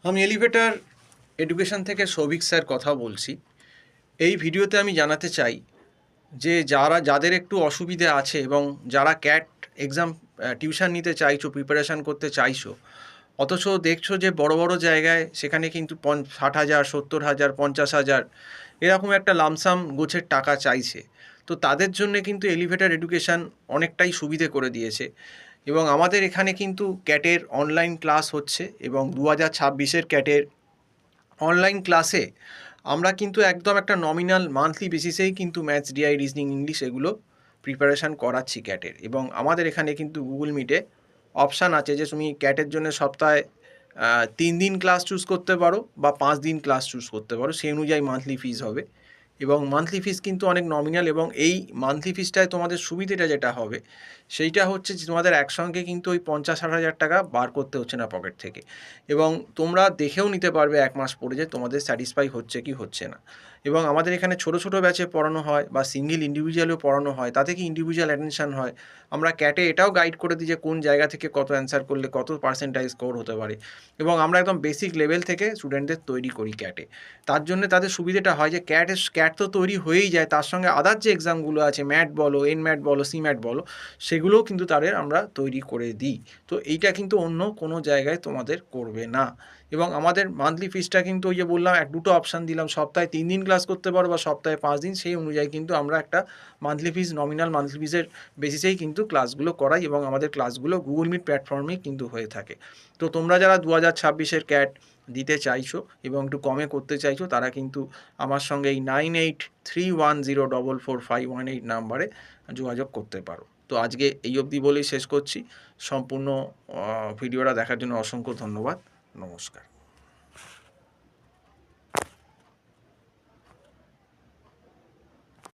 আমি elevator education থেকে Souvik sir কথা বলছি। এই ভিডিওতে আমি জানাতে চাই যে যাদের একটু অসুবিধে আছে এবং যারা ক্যাট এক্সাম টিউশন নিতে চাইছো, প্রিপারেশান করতে চাইছো, অথচ দেখছো যে বড় বড় জায়গায় সেখানে কিন্তু 60,000, 70,000, 50,000 এরকম একটা লামসাম গোছের টাকা চাইছে। তো তাদের জন্যে কিন্তু এলিভেটর এডুকেশান অনেকটাই সুবিধে করে দিয়েছে এবং আমাদের এখানে কিন্তু ক্যাটের অনলাইন ক্লাস হচ্ছে এবং 2026-এর ক্যাটের অনলাইন ক্লাসে আমরা কিন্তু একদম একটা নমিনাল মান্থলি বেসিসেই কিন্তু ম্যাথস, ডিআই, রিজনিং, ইংলিশ এগুলো প্রিপারেশান করাচ্ছি ক্যাটের। এবং আমাদের এখানে কিন্তু গুগল মিটে অপশান আছে যে তুমি ক্যাটের জন্য সপ্তাহে 3 দিন ক্লাস চুজ করতে পারো বা 5 দিন ক্লাস চুজ করতে পারো, সেই অনুযায়ী মান্থলি ফিস হবে। এবং মান্থলি ফিস কিন্তু অনেক নমিনাল, এবং এই মান্থলি ফিসটায় তোমাদের সুবিধেটা যেটা হবে সেইটা হচ্ছে যে তোমাদের একসঙ্গে কিন্তু ওই 50-60 হাজার টাকা বার করতে হচ্ছে না পকেট থেকে, এবং তোমরা দেখেও নিতে পারবে 1 মাস পরে যে তোমাদের স্যাটিসফাই হচ্ছে কি হচ্ছে না। এবং আমাদের এখানে ছোট ছোট ব্যাচে পড়ানো হয় বা সিঙ্গেল ইন্ডিভিজুয়ালেও পড়ানো হয়, তাতে কি ইন্ডিভিজুয়াল অ্যাটেনশন হয়। আমরা ক্যাটে এটাও গাইড করে দিই যে কোন জায়গা থেকে কত অ্যান্সার করলে কত পার্সেন্টাইজ স্কোর হতে পারে, এবং আমরা একদম বেসিক লেভেল থেকে স্টুডেন্টদের তৈরি করি ক্যাটে। তার জন্য তাদের সুবিধাটা হয় যে ক্যাট তো তৈরি হয়েই যায়, তার সঙ্গে আদার যে এক্সামগুলো আছে, ম্যাট বলো, এনম্যাট বলো, সিম্যাট বলো, সেগুলোও কিন্তু তাদের আমরা তৈরি করে দিই। তো এইটা কিন্তু অন্য কোনো জায়গায় তোমাদের করবে না। এবং আমাদের মান্থলি ফিসটা কিন্তু ওই যে বললাম, দুটো অপশান দিলাম, সপ্তাহে 3 দিন ক্লাস করতে পারো বা সপ্তাহে 5 দিন, সেই অনুযায়ী কিন্তু আমরা একটা মান্থলি ফিস, নমিনাল মান্থলি ফিসের বেসিসেই কিন্তু ক্লাসগুলো করাই, এবং আমাদের ক্লাসগুলো গুগল মিট প্ল্যাটফর্মেই কিন্তু হয়ে থাকে। তো তোমরা যারা 2026-এর ক্যাট দিতে চাইছো এবং একটু কমে করতে চাইছো, তারা কিন্তু আমার সঙ্গে এই 9831044518 নাম্বারে যোগাযোগ করতে পারো। তো আজকে এই অবধি বলেই শেষ করছি। সম্পূর্ণ ভিডিওটা দেখার জন্য অসংখ্য ধন্যবাদ। নমস্কার।